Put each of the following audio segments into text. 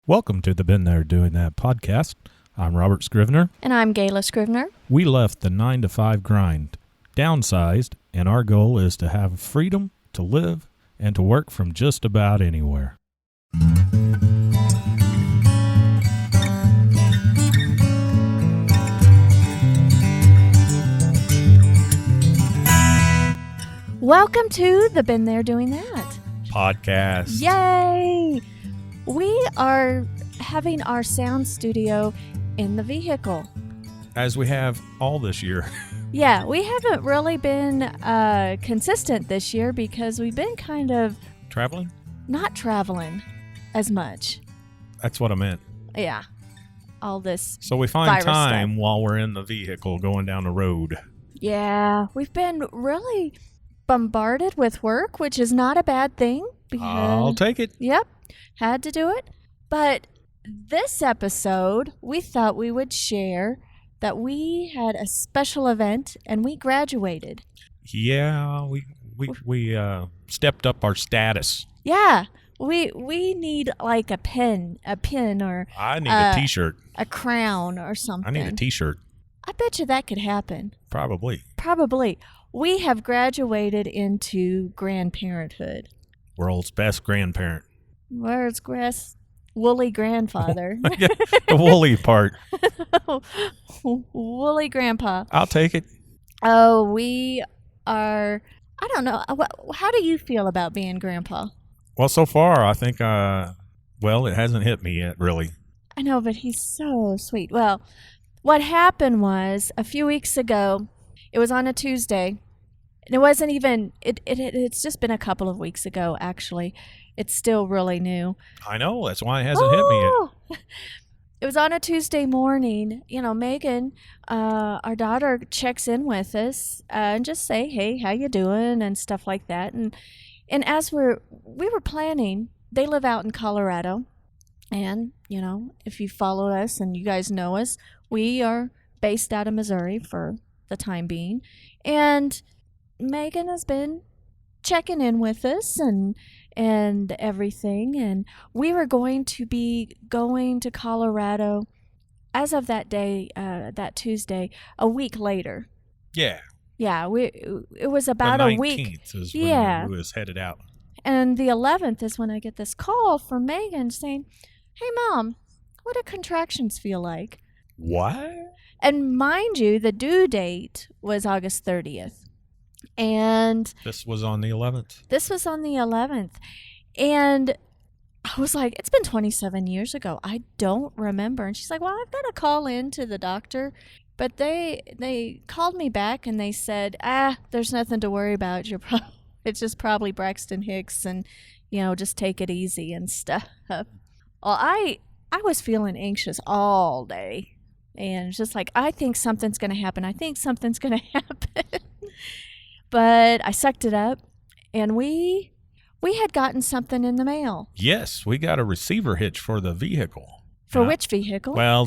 Welcome to the Been There Doing That podcast. I'm Robert Scrivener. And I'm Gayla Scrivener. We left the 9-to-5 grind, downsized, and our goal is to have freedom to live and to work from just about anywhere. Welcome to the Been There Doing That Podcast. Yay! We are having our sound studio in the vehicle. As we have all this year. Yeah, we haven't really been consistent this year because we've been kind of Traveling? not traveling as much. That's what I meant. Yeah, all this. So we find virus time stuff. while we're in the vehicle going down the road. Yeah, we've been really bombarded with work, which is not a bad thing. I'll take it. Yep, had to do it. But this episode, we thought we would share that we had a special event and we graduated. Yeah, we stepped up our status. Yeah, we need like a pin or I need a t-shirt. a crown or I something. need a t-shirt. I bet you that could happen. Probably. Probably. We have graduated into grandparenthood. World's best grandparent. Where's woolly grandfather? Yeah, the woolly part. Woolly grandpa. I'll take it. Oh, we are, I don't know. How do you feel about being grandpa? Well, so far, I think, it hasn't hit me yet, really. I know, but he's so sweet. Well, what happened was a few weeks ago, it was on a Tuesday. And it wasn't even, it's just been a couple of weeks ago, actually. It's still really new. I know. That's why it hasn't hit me yet. It was on a Tuesday morning. You know, Megan, our daughter, checks in with us and just say, hey, how you doing and stuff like that. And as we were planning, they live out in Colorado. And, you know, if you follow us and you guys know us, we are based out of Missouri for the time being. And Megan has been checking in with us and everything, and we were going to be going to Colorado as of that day, that Tuesday, a week later. Yeah. Yeah, it was about the a 19th week. Is when Yeah. we was headed out. And the 11th is when I get this call from Megan saying, hey, Mom, what do contractions feel like? What? And mind you, the due date was August 30th. And This was on the 11th. this was on the 11th. And I was like, it's been 27 years ago. I don't remember. And she's like, well, I've got to call in to the doctor. But they called me back and they said, there's nothing to worry about. It's just probably Braxton Hicks and, you know, just take it easy and stuff. Well, I was feeling anxious all day. And it's just like, I think something's going to happen. I think something's going to happen. But I sucked it up, and we had gotten something in the mail. Yes, we got a receiver hitch for the vehicle. For which vehicle? Well,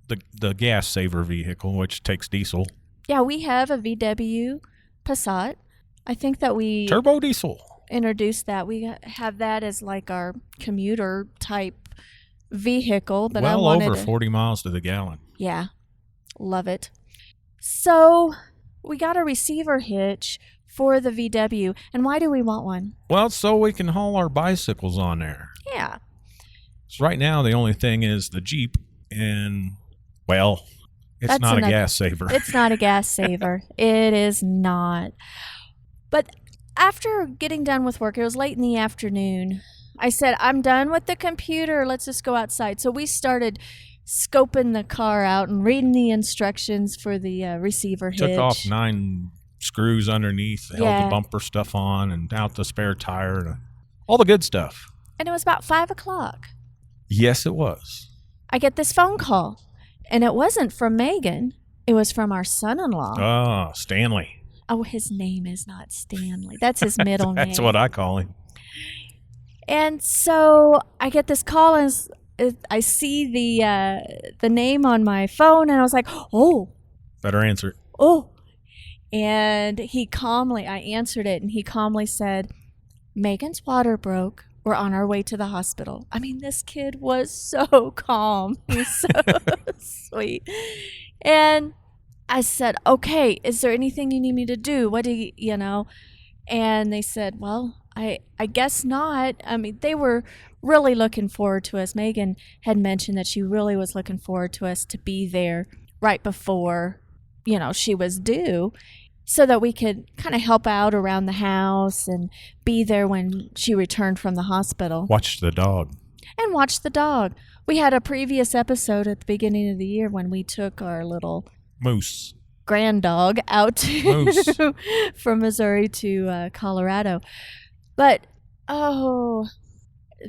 the gas saver vehicle, which takes diesel. Yeah, we have a VW Passat. I think that we Turbo diesel. introduced that. We have that as like our commuter type vehicle. But I wanted over 40 miles to the gallon. Yeah, love it. So we got a receiver hitch for the VW. And why do we want one? Well, so we can haul our bicycles on there. Yeah. So right now, the only thing is the Jeep, and, well, it's That's not a another- gas saver. It's not a gas saver. It is not. But after getting done with work, it was late in the afternoon. I said, I'm done with the computer. Let's just go outside. So we started scoping the car out and reading the instructions for the receiver hitch. Took off 9 screws underneath, held the bumper stuff on, and out the spare tire, and all the good stuff. And it was about 5 o'clock. Yes, it was. I get this phone call. And it wasn't from Megan. It was from our son-in-law. Oh, Stanley. Oh, his name is not Stanley. That's his middle name. That's what I call him. And so I get this call, and I see the name on my phone, and I was like, oh. Better answer it. Oh. And I answered it, and he calmly said, Megan's water broke. we're on our way to the hospital. I mean, this kid was so calm. He's so sweet. And I said, okay, is there anything you need me to do? What do you know? And they said, well, I guess not. I mean, they were really looking forward to us. Megan had mentioned that she really was looking forward to us to be there right before, she was due, so that we could kind of help out around the house and be there when she returned from the hospital. Watch the dog. And watch the dog. We had a previous episode at the beginning of the year when we took our little Moose. grand dog out Moose. from Missouri to Colorado. But,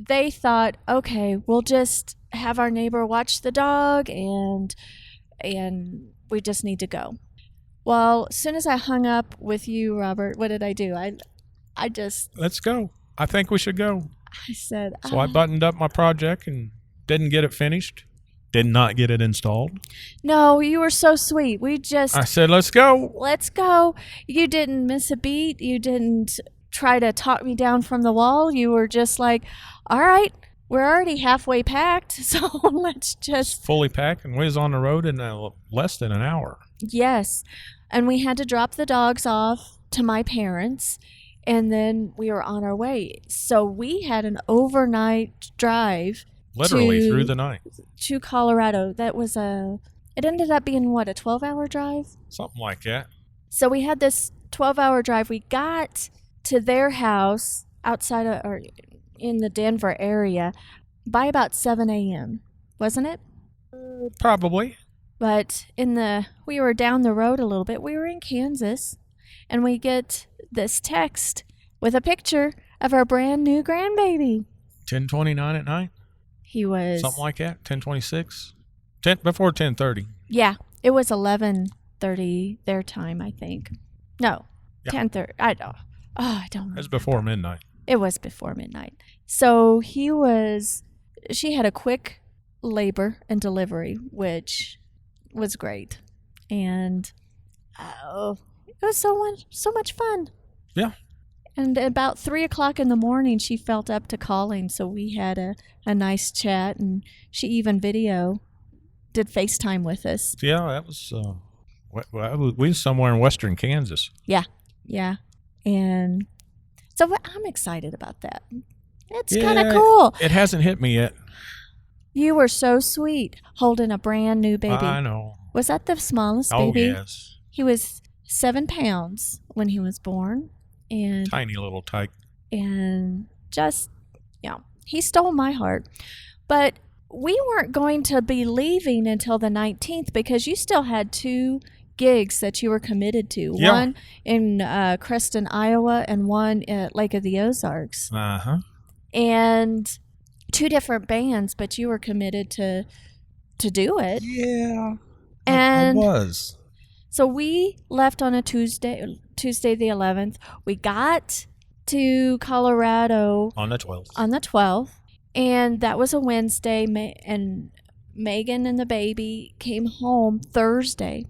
they thought, okay, we'll just have our neighbor watch the dog and we just need to go. Well, as soon as I hung up with you, Robert, what did I do? I just... Let's go. I think we should go. I said... So I buttoned up my project and didn't get it finished. Did not get it installed. No, you were so sweet. I said, let's go. Let's go. You didn't miss a beat. You didn't try to talk me down from the wall. You were just like, all right, we're already halfway packed, so let's just... Fully packed, and we was on the road in less than an hour. Yes. And we had to drop the dogs off to my parents, and then we were on our way. So we had an overnight drive. Literally through the night. To Colorado. It ended up being, what, a 12-hour drive? Something like that. So we had this 12-hour drive. We got to their house outside of, or in the Denver area by about 7 a.m., wasn't it? Probably. But we were down the road a little bit. We were in Kansas, and we get this text with a picture of our brand new grandbaby. 10:29 at night. He was something like that. 10:26. Before 10:30. Yeah, it was 11:30 their time, I think. No, yeah. 10:30. I don't remember. It was before midnight. It was before midnight. So she had a quick labor and delivery, which was great. And it was so much fun. Yeah. And about 3:00 in the morning, she felt up to calling, so we had a nice chat, and she even did FaceTime with us. Yeah, that was we was somewhere in western Kansas. Yeah, and so I'm excited about that. It's kind of cool. It hasn't hit me yet. You were so sweet holding a brand new baby. I know. Was that the smallest baby? Oh, yes. He was 7 pounds when he was born. And tiny little tyke. And just, he stole my heart. But we weren't going to be leaving until the 19th because you still had 2 gigs that you were committed to. Yeah. One in Creston, Iowa, and one at Lake of the Ozarks. Uh-huh. And 2 different bands, but you were committed to do it. Yeah. And I was. So we left on a Tuesday the 11th. We got to Colorado on the 12th. And that was a Wednesday, and Megan and the baby came home Thursday.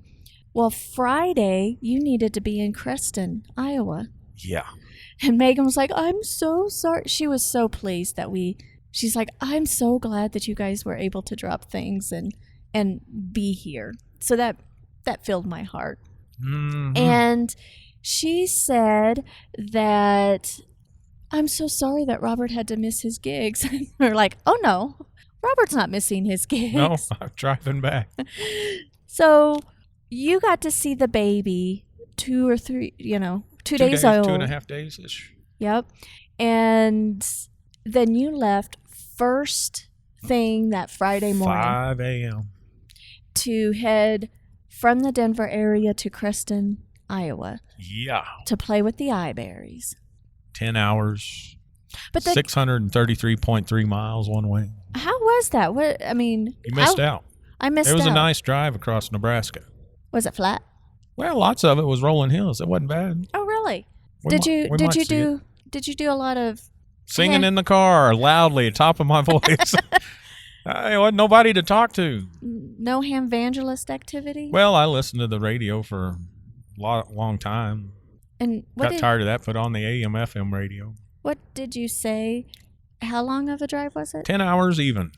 Well, Friday, you needed to be in Creston, Iowa. Yeah. And Megan was like, I'm so sorry. She was so pleased that she's like, I'm so glad that you guys were able to drop things and be here. So that filled my heart. Mm-hmm. And she said that, I'm so sorry that Robert had to miss his gigs. We're like, oh no, Robert's not missing his gigs. No, I'm driving back. So you got to see the baby 2 or 3, 2 days old. 2.5 days-ish. Yep. And then you left first thing that Friday morning. 5 a.m. to head from the Denver area to Creston, Iowa. Yeah. To play with the eyeberries. 10 hours. But 633.3 miles one way. How was that? You missed out. I missed out. It was a nice drive across Nebraska. Was it flat? Well, lots of it was rolling hills. It wasn't bad. Oh, really? Did you do a lot of singing in the car loudly at top of my voice? There wasn't nobody to talk to. No evangelist activity? Well, I listened to the radio for a long time. And got tired of that, put on the AM/FM radio. What did you say How long of a drive was it? 10 hours even.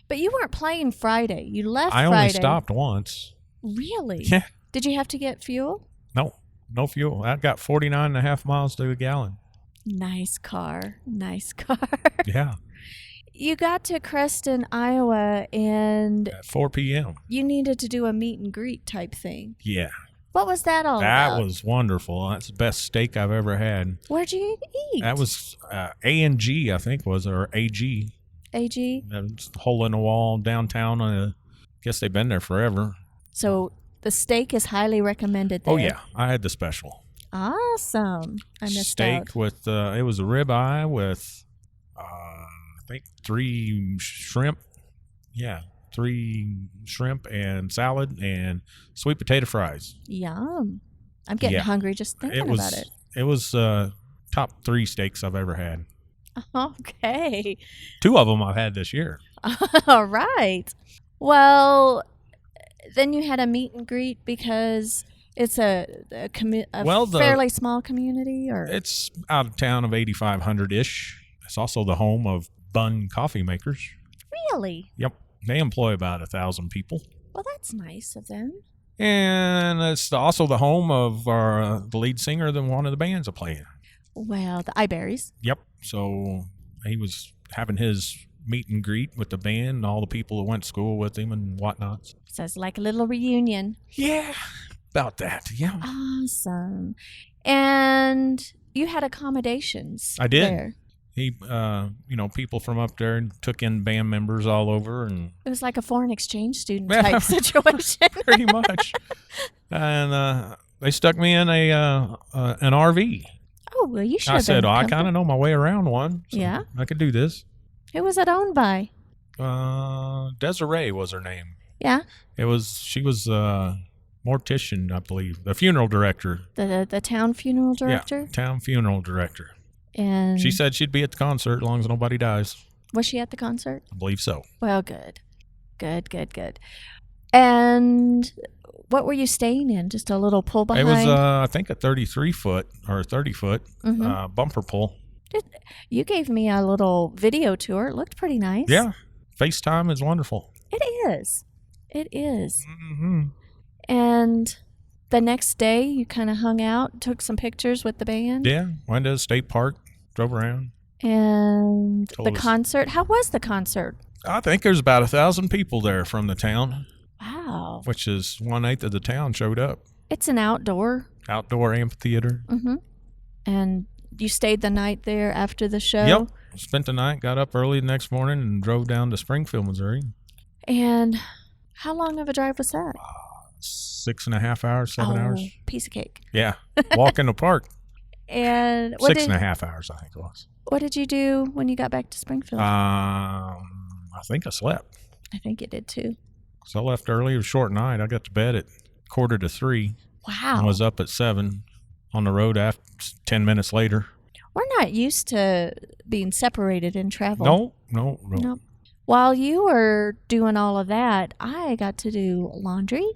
But you weren't playing Friday. You left I Friday. only stopped once. Really? Yeah. Did you have to get fuel? No fuel. I got 49.5 miles to a gallon. Nice car. Nice car. Yeah. You got to Creston, Iowa, and At 4 p.m. you needed to do a meet and greet type thing. Yeah. What was that all about? That was wonderful. That's the best steak I've ever had. Where'd you eat? That was A&G, I think, or AG. AG? That was a hole in the wall downtown. I guess they've been there forever. So the steak is highly recommended there. Oh, yeah. I had the special. Awesome. I missed Steak out. with, it was a ribeye with, I think, 3 shrimp. Yeah. 3 shrimp and salad and sweet potato fries. Yum. I'm getting hungry just thinking about it. It was top 3 steaks I've ever had. Okay. 2 of them I've had this year. All right. Well, then you had a meet and greet because it's a fairly small community, or it's out of town of 8,500-ish. It's also the home of Bun Coffee Makers. Really? Yep. They employ about 1,000 people. Well, that's nice of them. And it's also the home of the lead singer of one of the bands I play in. Well, the Iberries. Yep. So he was having his meet and greet with the band and all the people that went to school with him and whatnot. So it's like a little reunion. Yeah, about that. Yeah. Awesome. And you had accommodations. I did. There. He, people from up there took in band members all over, and it was like a foreign exchange student type situation. Pretty much. And they stuck me in an RV. Oh, well, you should. I said, I kind of know my way around one. So yeah, I could do this. Who was it owned by? Desiree was her name. Yeah. She was mortician, I believe, the funeral director. The town funeral director. Yeah, town funeral director. And she said she'd be at the concert as long as nobody dies. Was she at the concert? I believe so. Well, good. And what were you staying in? Just a little pull behind? It was, I think, a 33-foot or 30-foot bumper pull. You gave me a little video tour. It looked pretty nice. Yeah. FaceTime is wonderful. It is. Mm-hmm. And the next day, you kind of hung out, took some pictures with the band. Yeah, went to the state park, drove around. And the concert. How was the concert? I think there's about 1,000 people there from the town. Wow. Which is 1/8 of the town showed up. It's an outdoor amphitheater. Mm-hmm. And you stayed the night there after the show? Yep. Spent the night, got up early the next morning, and drove down to Springfield, Missouri. And how long of a drive was that? 6.5 hours, 7 hours. Piece of cake. Yeah. Walk in the park. And 6.5 hours, I think it was. What did you do when you got back to Springfield? I think I slept. I think you did too. So I left early. It was a short night. I got to bed at 2:45. Wow. And was up at 7 on the road after 10 minutes later. We're not used to being separated in travel. No. While you were doing all of that, I got to do laundry,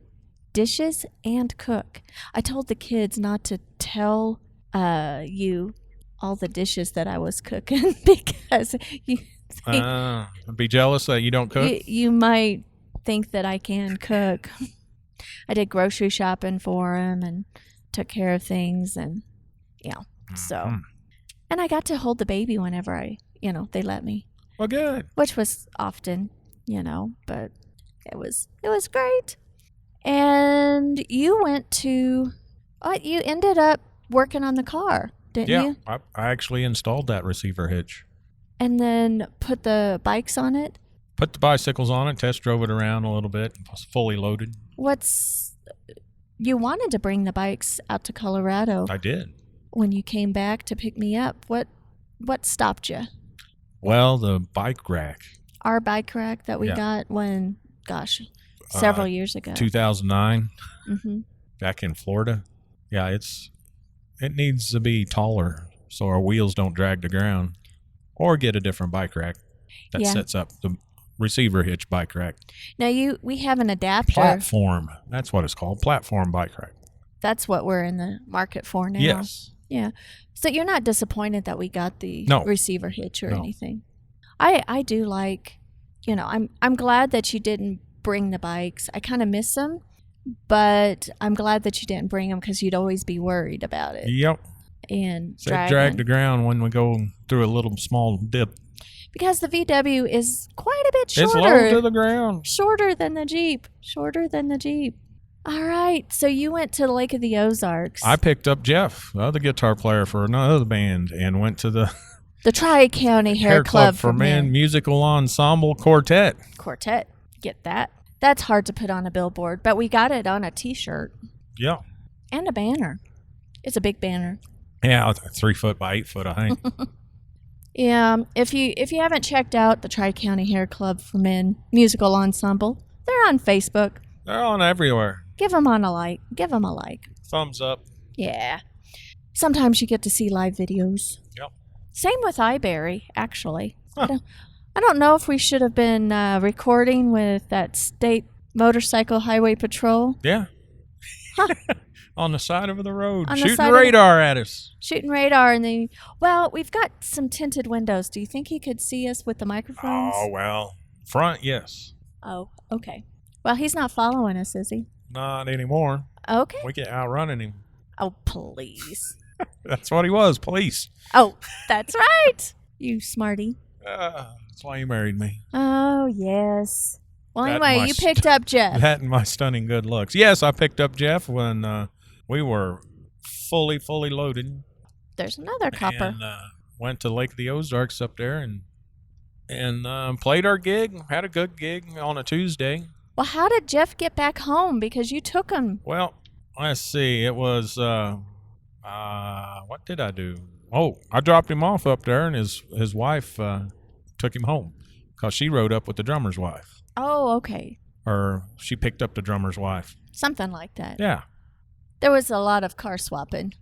dishes, and cook. I told the kids not to tell you all the dishes that I was cooking because you I'd be jealous that you don't cook. You might think that I can cook. I did grocery shopping for them and took care of things, and so. And I got to hold the baby whenever they let me. Well, good. Which was often, but it was great. And you you ended up working on the car, didn't you? Yeah, I actually installed that receiver hitch. And then put the bikes on it? Put the bicycles on it, test drove it around a little bit, it was fully loaded. You wanted to bring the bikes out to Colorado. I did. When you came back to pick me up, what stopped you? Well, the bike rack. Our bike rack that we got several years ago. 2009. Mm-hmm. Back in Florida. Yeah, it needs to be taller so our wheels don't drag the ground. Or get a different bike rack that sets up the receiver hitch bike rack. Now we have an adapter. Platform. That's what it's called. Platform bike rack. That's what we're in the market for now. Yes. Yeah. So you're not disappointed that we got the receiver hitch or anything? I do like, I'm glad that you didn't bring the bikes. I kind of miss them, but I'm glad that you didn't bring them because you'd always be worried about it. Yep. And So drag the ground when we go through a little small dip. Because the VW is quite a bit shorter. It's low to the ground. Shorter than the Jeep. All right. So you went to the Lake of the Ozarks. I picked up Jeff, the other guitar player for another band, and went to the Tri-County Hair Club for Men Musical Ensemble Quartet. Get that. That's hard to put on a billboard, but we got it on a T-shirt. Yeah. And a banner. It's a big banner. Yeah, 3 foot by 8 foot, I think. Yeah, if you haven't checked out the Tri-County Hair Club for Men Musical Ensemble, they're on Facebook. They're on everywhere. Give them a like. Thumbs up. Yeah. Sometimes you get to see live videos. Yep. Same with iBerry, actually. Huh. I don't know if we should have been recording with that state motorcycle highway patrol. Yeah. Huh. On the side of the road, On the shooting side radar at us. Shooting radar, and then, well, we've got some tinted windows. Do you think he could see us with the microphones? Oh, well. Front, yes. Oh, okay. Well, he's not following us, is he? Not anymore. Okay. We get outrunning him. Oh, please. That's what he was, police. Oh, that's right. You smarty. That's why you married me. Oh, yes. Well, That anyway, you picked up Jeff. That and my stunning good looks. Yes, I picked up Jeff when we were fully loaded. There's another copper. And went to Lake of the Ozarks up there and played our gig. Had a good gig on a Tuesday. Well, how did Jeff get back home? Because you took him. Well, let's see. It was what did I do? Oh, I dropped him off up there, and his wife took him home because she rode up with the drummer's wife. Oh, okay. Or she picked up the drummer's wife. Something like that. Yeah. There was a lot of car swapping.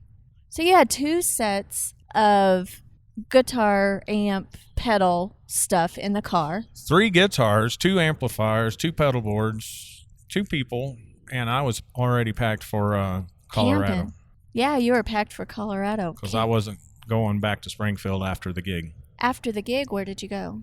So you had 2 sets of guitar, amp, pedal stuff in the car. 3 guitars, 2 amplifiers, 2 pedal boards, 2 people, and I was already packed for Colorado. Camping. Yeah, you were packed for Colorado. Because I wasn't going back to Springfield after the gig. After the gig, where did you go?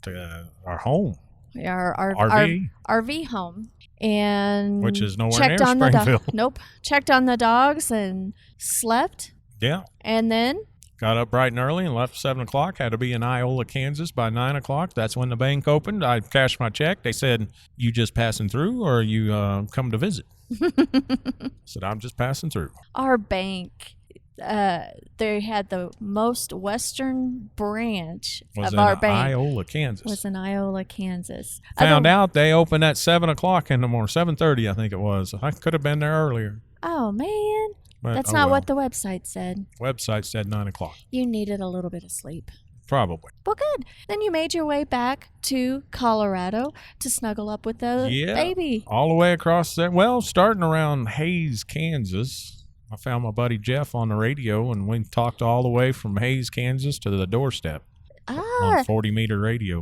To our home. Our RV. RV home. And which is nowhere checked near on Springfield. Nope. Checked on the dogs and slept. Yeah. And then? Got up bright and early and left at 7 o'clock. Had to be in Iola, Kansas by 9 o'clock. That's when the bank opened. I cashed my check. They said, "You just passing through or you come to visit?" I said, "I'm just passing through." Our bank, they had the most western branch of our bank. Iola, Kansas. Was in Iola, Kansas. Found out they opened at 7 o'clock in the morning, 7:30 I think it was. I could have been there earlier. Oh, man. But, That's not what the website said. Website said 9 o'clock. You needed a little bit of sleep. Probably. Well, good. Then you made your way back to Colorado to snuggle up with the baby. All the way across there. Well, starting around Hays, Kansas, I found my buddy Jeff on the radio, and we talked all the way from Hays, Kansas to the doorstep on 40-meter radio.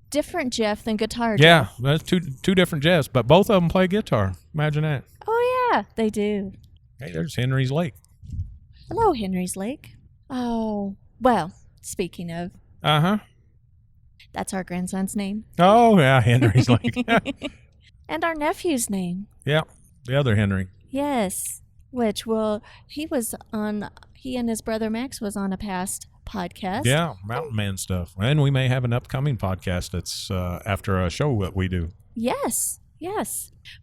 Different Jeff than guitar Jeff. Yeah, that's two different Jeffs, but both of them play guitar. Imagine that. Oh, yeah, they do. Hey, there's Henry's Lake. Hello, Henry's Lake. Oh, well, speaking of. Uh-huh. That's our grandson's name. Oh, yeah, Henry's Lake. And our nephew's name. Yeah, the other Henry. Yes, which he and his brother Max was on a past podcast. Yeah, Mountain Man stuff. And we may have an upcoming podcast that's after a show that we do. Yes.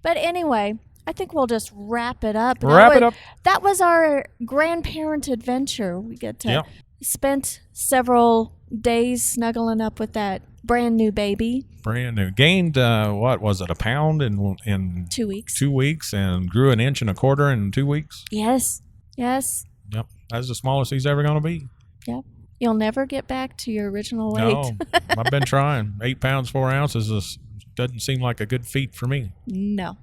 But anyway, I think we'll just wrap it up. That was our grandparent adventure. We get to spent several days snuggling up with that brand new baby. Brand new. Gained, what was it, a pound in 2 weeks. 2 weeks, and grew an inch and a quarter in 2 weeks. Yes. Yep, that's the smallest he's ever going to be. Yep. You'll never get back to your original weight. No, I've been trying. 8 pounds, 4 ounces doesn't seem like a good feat for me. No.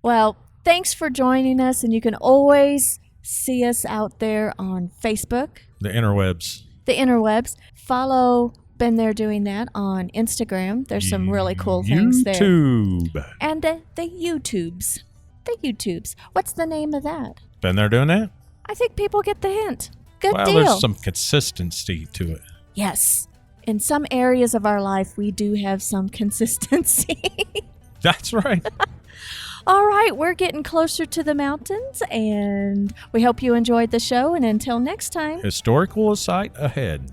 Well, thanks for joining us, and you can always see us out there on Facebook. The interwebs. Follow Been There Doing That on Instagram. There's some really cool things there. YouTube. And the YouTubes. What's the name of that? Been There Doing That? I think people get the hint. Good deal. deal. There's some consistency to it. Yes. in some areas of our life, we do have some consistency. That's right. All right, we're getting closer to the mountains, and we hope you enjoyed the show. And until next time, Historical sight ahead.